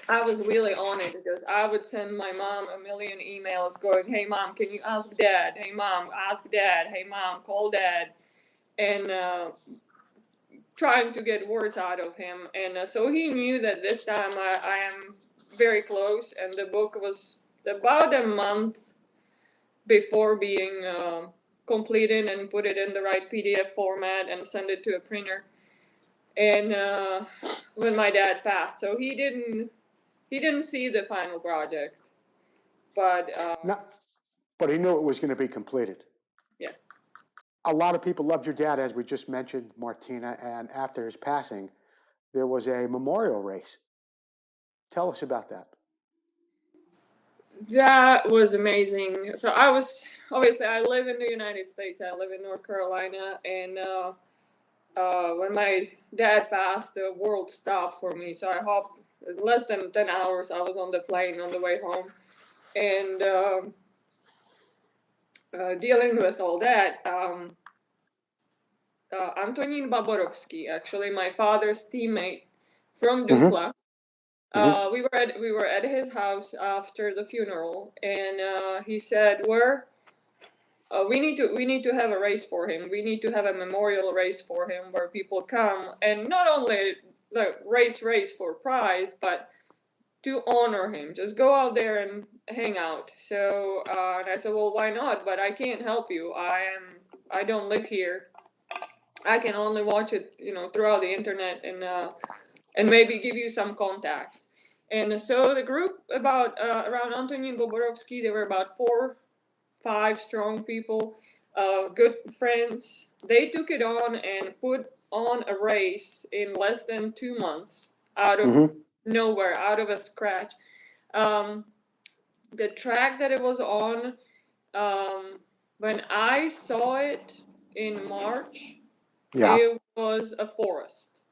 I was really on it, because I would send my mom a million emails going, hey mom, can you ask dad? Hey mom, ask dad. Hey mom, call dad. And trying to get words out of him. And so he knew that this time I am very close, and the book was about a month before being completed and put it in the right PDF format and send it to a printer. And when my dad passed, so he didn't see the final project, but but he knew it was going to be completed. Yeah. A lot of people loved your dad, as we just mentioned, Martina, and after his passing, there was a memorial race. Tell us about that. That was amazing. So I live in the United States. I live in North Carolina, and when my dad passed, the world stopped for me. So I hopped less than 10 hours. I was on the plane on the way home, and dealing with all that. Antonin Baborovsky, actually my father's teammate from Dukla. We were at his house after the funeral, and he said, we need to have a race for him. We need to have a memorial race for him where people come, and not only race for prize, but to honor him. Just go out there and hang out. So and I said, well, why not? But I can't help you. I don't live here. I can only watch it, throughout the internet, and maybe give you some contacts. And so the group around Antonin Boborovsky, there were about 4-5 strong people, good friends. They took it on and put on a race in less than 2 months out of nowhere, out of a scratch. The track that it was on, when I saw it in March, it was a forest.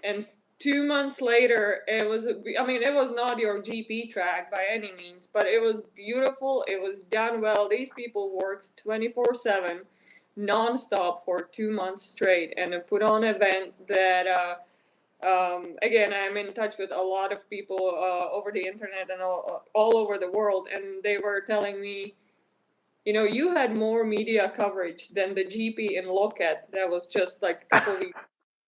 And 2 months later, it was not your GP track by any means, but it was beautiful. It was done well. These people worked 24/7, nonstop for 2 months straight, and put on an event that, again, I'm in touch with a lot of people over the internet and all over the world, and they were telling me, you had more media coverage than the GP in Loket. That was just like a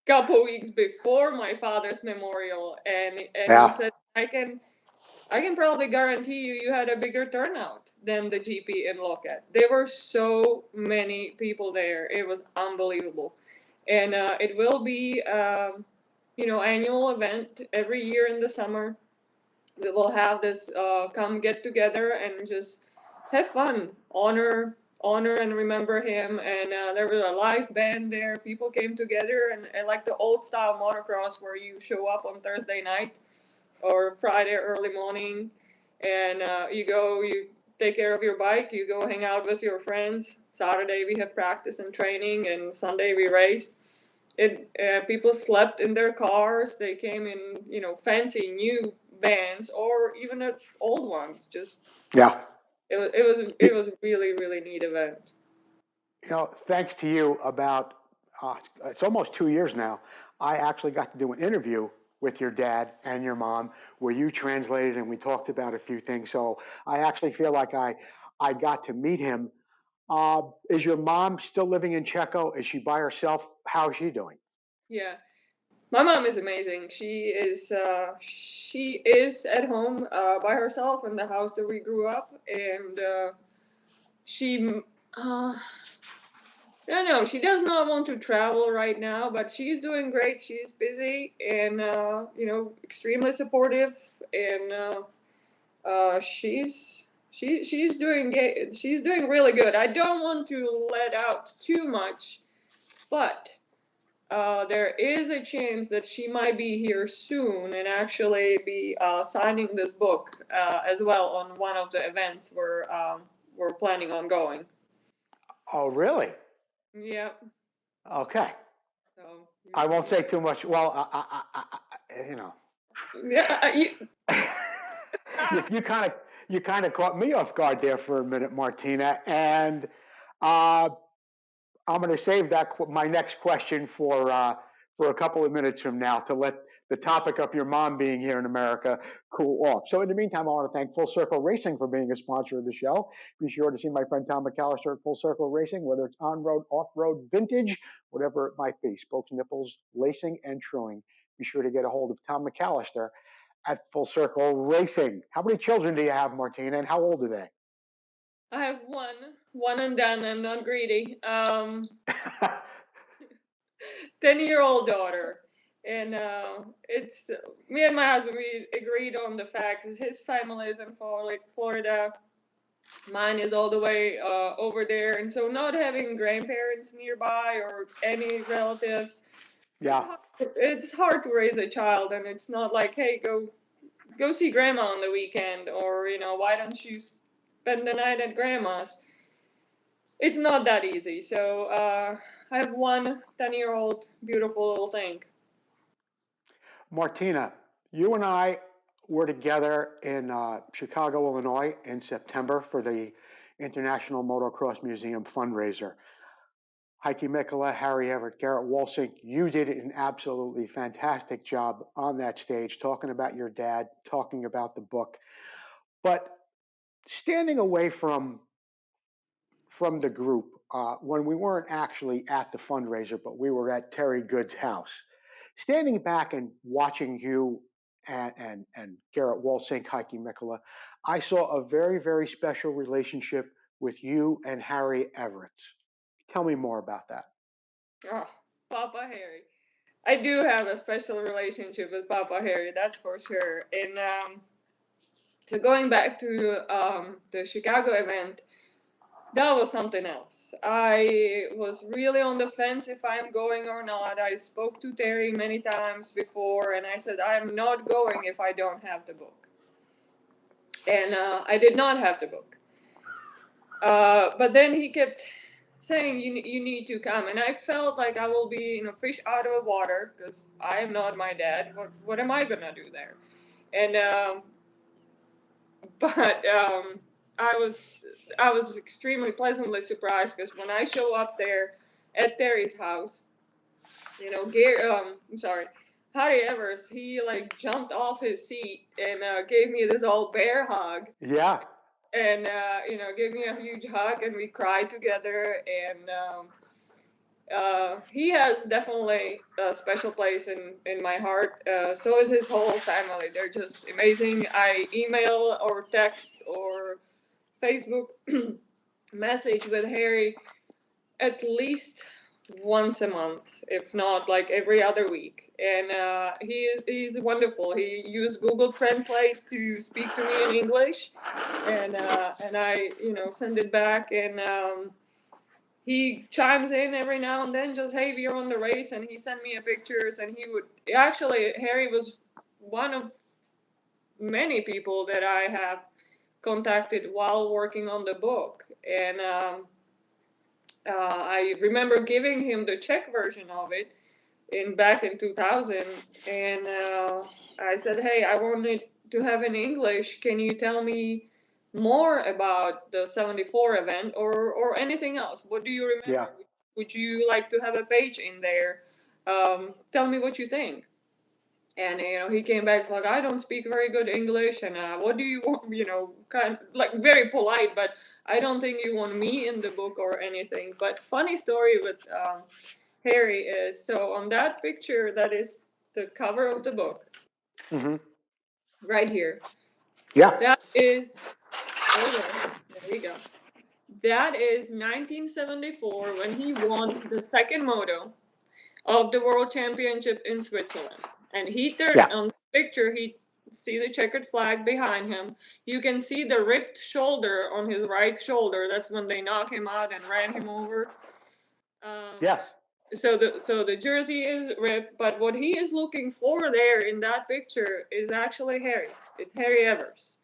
couple weeks before my father's memorial, and Yeah. he said, I can probably guarantee you had a bigger turnout than the GP in Loket. There were so many people there. It was unbelievable. And it will be annual event every year in the summer. We will have this come get together and just have fun, honor and remember him. And there was a live band there. People came together, and like the old style motocross where you show up on Thursday night or Friday early morning, and you take care of your bike, you go hang out with your friends. Saturday we have practice and training, and Sunday we race. People slept in their cars. They came in fancy new vans or even old ones. Just Yeah. it was really, really neat event. Thanks to you, about it's almost 2 years now, I actually got to do an interview with your dad and your mom where you translated and we talked about a few things. So I actually feel like I got to meet him. Is your mom still living in Czechia? Is she by herself? How is she doing? Yeah. My mom is amazing. She is at home by herself in the house that we grew up, and she I don't know, she does not want to travel right now, but she's doing great. She's busy and extremely supportive, and she's doing really good. I don't want to let out too much, but there is a chance that she might be here soon and actually be signing this book as well on one of the events we're planning on going. Oh, really? Yep. Okay. So I won't say too much. Well, yeah, you kind of caught me off guard there for a minute, Martina, and I'm going to save my next question for a couple of minutes from now to let the topic of your mom being here in America cool off. So in the meantime, I want to thank Full Circle Racing for being a sponsor of the show. Be sure to see my friend Tom McAllister at Full Circle Racing, whether it's on-road, off-road, vintage, whatever it might be, spokes, nipples, lacing, and truing. Be sure to get a hold of Tom McAllister at Full Circle Racing. How many children do you have, Martina, and how old are they? I have one and done. I'm not greedy. 10-year-old daughter. And it's me and my husband, we agreed on the fact that his family is in Florida. Mine is all the way over there. And so not having grandparents nearby or any relatives, Yeah. it's hard to raise a child. And it's not like, hey, go see grandma on the weekend, or, why don't you spend the night at grandma's? It's not that easy. So I have one 10-year-old beautiful little thing. Martina, you and I were together in Chicago, Illinois in September for the International Motocross Museum fundraiser. Heikki Mikkola, Harry Everett, Garrett Wolsink, you did an absolutely fantastic job on that stage, talking about your dad, talking about the book. But standing away from the group, when we weren't actually at the fundraiser, but we were at Terry Good's house, standing back and watching you and Garrett Wolsink, Heikki Mikkola, I saw a very, very special relationship with you and Harry Everett. Tell me more about that. Oh, Papa Harry. I do have a special relationship with Papa Harry, that's for sure. And so going back to the Chicago event, that was something else. I was really on the fence if I'm going or not. I spoke to Terry many times before, and I said, I'm not going if I don't have the book. And I did not have the book. But then he kept saying you need to come, and I felt like I will be fish out of water because I am not my dad. What am I gonna do there? And but I was extremely pleasantly surprised because when I show up there at Terry's house, I'm sorry, Harry Evers, he like jumped off his seat and gave me this old bear hug. Yeah. And gave me a huge hug, and we cried together. And he has definitely a special place in my heart. So is his whole family. They're just amazing. I email or text or Facebook message with Harry at least once a month, if not like every other week. And he's wonderful. He used Google Translate to speak to me in English, and I send it back, and he chimes in every now and then, just, hey, we're on the race, and he sent me pictures. And Harry was one of many people that I have contacted while working on the book. And I remember giving him the Czech version of it back in 2000, and I said, hey, I wanted to have in English. Can you tell me more about the 74 event or anything else? What do you remember? Yeah. Would you like to have a page in there? Tell me what you think. And he came back like, I don't speak very good English, and what do you want? Kind of like very polite, but I don't think you want me in the book or anything. But funny story with Harry is, so on that picture that is the cover of the book, right here. Yeah. That is, there we go. That is 1974 when he won the second moto of the World Championship in Switzerland. And he turned on the picture, he see the checkered flag behind him. You can see the ripped shoulder on his right shoulder. That's when they knocked him out and ran him over. Yes. So the jersey is ripped, but what he is looking for there in that picture is actually Harry. It's Harry Evers.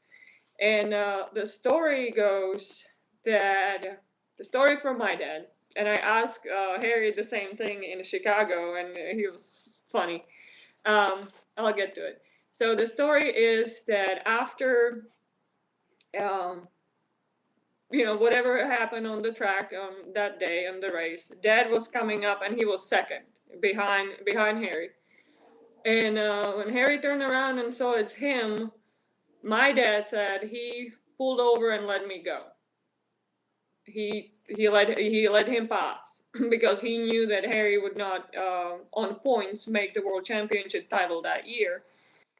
And the story goes that, the story from my dad, and I asked Harry the same thing in Chicago, and he was funny. I'll get to it. So the story is that after, whatever happened on the track on that day on the race, Dad was coming up and he was second behind Harry. And when Harry turned around and saw it's him, my dad said he pulled over and let me go. He let him pass because he knew that Harry would not on points make the World Championship title that year.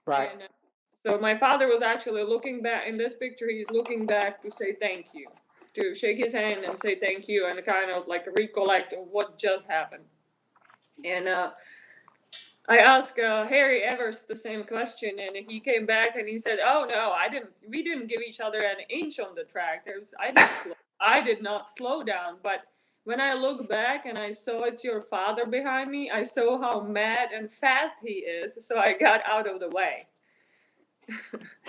Right. And so my father was actually looking back in this picture. He's looking back to say thank you, to shake his hand and say thank you, and kind of like recollect what just happened. And I asked Harry Evers the same question, and he came back and he said, "Oh no, we didn't give each other an inch on the track. I did not slow down, but when I look back and I saw it's your father behind me, I saw how mad and fast he is, so I got out of the way."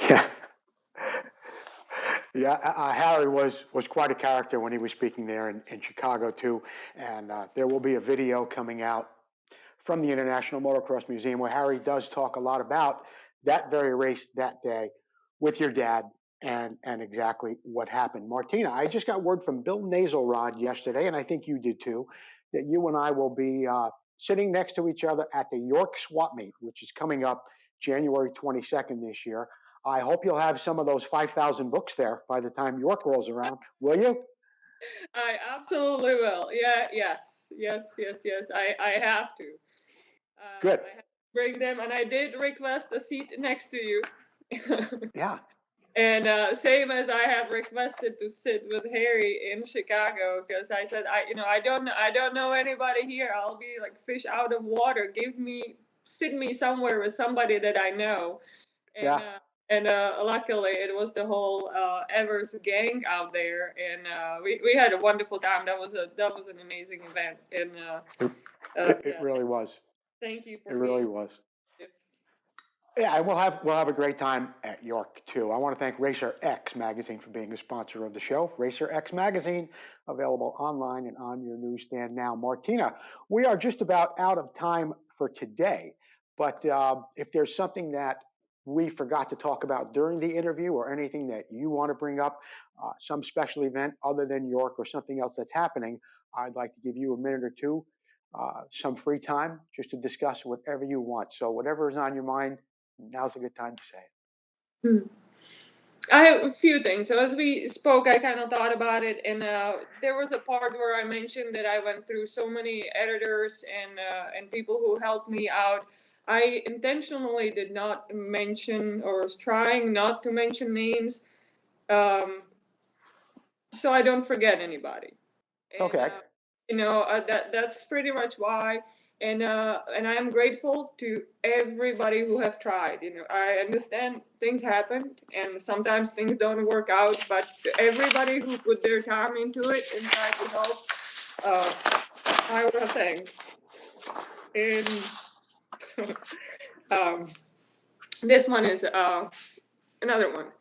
Yeah. Yeah, Harry was quite a character when he was speaking there in Chicago too, and there will be a video coming out from the International Motocross Museum where Harry does talk a lot about that very race that day with your dad and exactly what happened. Martina, I just got word from Bill Naselrod yesterday, and I think you did too, that you and I will be sitting next to each other at the York Swap Meet, which is coming up January 22nd this year. I hope you'll have some of those 5,000 books there by the time York rolls around. Will you? I absolutely will. Yeah, yes. I have to. Good. I have to bring them, and I did request a seat next to you. Yeah. And same as I have requested to sit with Harry in Chicago, because I said, I don't know anybody here. I'll be like fish out of water. Sit me somewhere with somebody that I know. And, Yeah. And luckily, it was the whole Evers gang out there, and we had a wonderful time. That was an amazing event, and It really was. Thank you for it really was. Yeah, and we'll have a great time at York too. I want to thank Racer X Magazine for being a sponsor of the show. Racer X Magazine, available online and on your newsstand now. Martina, we are just about out of time for today, but if there's something that we forgot to talk about during the interview or anything that you want to bring up, some special event other than York or something else that's happening, I'd like to give you a minute or two, some free time just to discuss whatever you want. So whatever is on your mind, now's a good time to say it. Hmm. I have a few things. So as we spoke, I kind of thought about it, and there was a part where I mentioned that I went through so many editors and people who helped me out. I intentionally did not mention, or was trying not to mention names, um, so I don't forget anybody. And, Okay. that's pretty much why. And I am grateful to everybody who have tried. I understand things happen and sometimes things don't work out, but to everybody who put their time into it and tried to help, I want to thank. And this one is another one.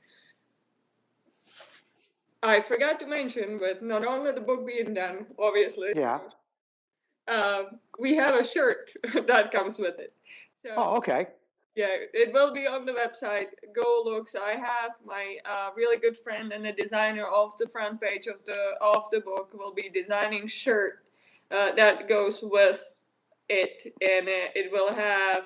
I forgot to mention, with not only the book being done, obviously. Yeah. We have a shirt that comes with it. So Oh, okay. yeah, it will be on the website. Go look. So I have my really good friend and the designer of the front page of the book will be designing shirt that goes with it, and it will have.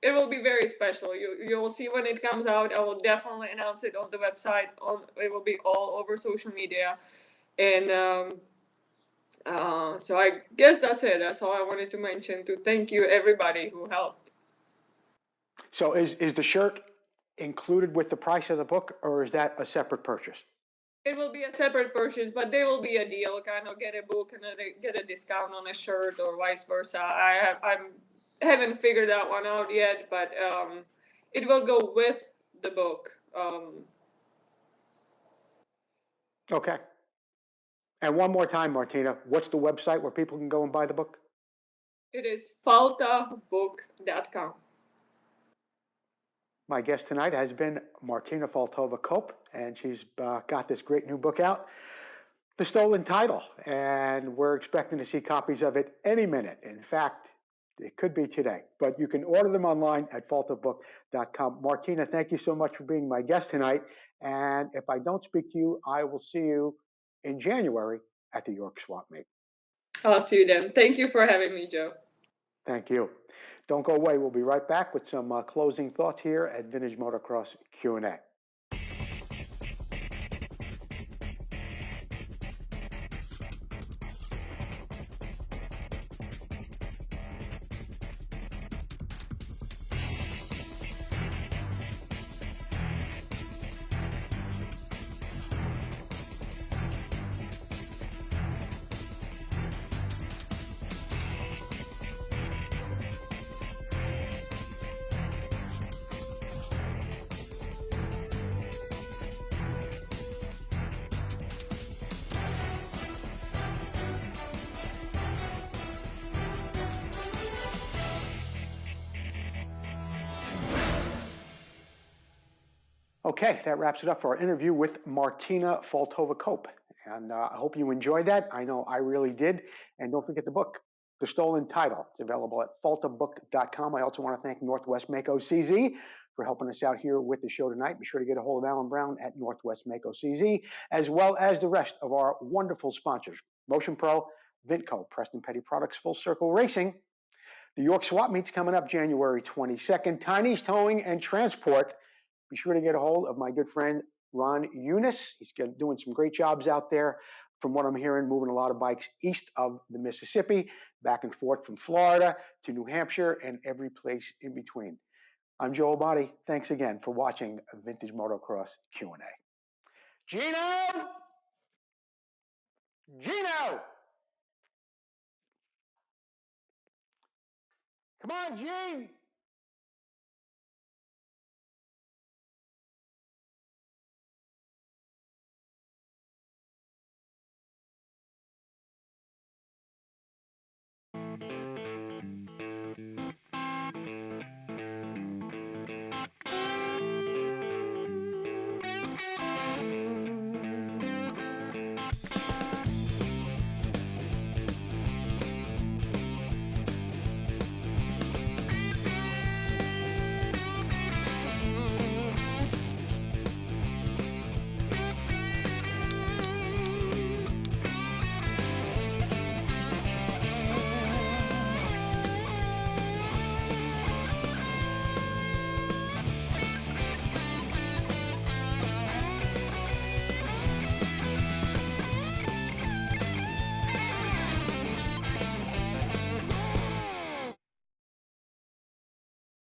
It will be very special. You'll see when it comes out. I will definitely announce it on the website. It will be all over social media, and so I guess that's it. That's all I wanted to mention, to thank you everybody who helped. So is the shirt included with the price of the book, or is that a separate purchase? It will be a separate purchase, but there will be a deal, kind of get a book and get a discount on a shirt or vice versa. I haven't figured that one out yet, but it will go with the book. Okay. And one more time, Martina, what's the website where people can go and buy the book? It is faltabook.com. My guest tonight has been Martina Faltova Cope, and she's got this great new book out, The Stolen Title, and we're expecting to see copies of it any minute. In fact, it could be today, but you can order them online at faltabook.com. Martina, thank you so much for being my guest tonight. And if I don't speak to you, I will see you in January at the York Swap Meet. I'll see you then. Thank you for having me, Joe. Thank you. Don't go away. We'll be right back with some closing thoughts here at Vintage Motocross Q&A. Okay, that wraps it up for our interview with Martina Faltova Cope. And I hope you enjoyed that. I know I really did. And don't forget the book, The Stolen Title. It's available at faltabook.com. I also want to thank Northwest Mako CZ for helping us out here with the show tonight. Be sure to get a hold of Alan Brown at Northwest Mako CZ, as well as the rest of our wonderful sponsors, Motion Pro, VINTCO, Preston Petty Products, Full Circle Racing. The York Swap Meet's coming up January 22nd. Tiny's Towing and Transport. Be sure to get a hold of my good friend, Ron Eunice. He's doing some great jobs out there. From what I'm hearing, moving a lot of bikes east of the Mississippi, back and forth from Florida to New Hampshire and every place in between. I'm Joe Abadi. Thanks again for watching Vintage Motocross Q&A. Gino! Gino! Come on, Gene! Bye.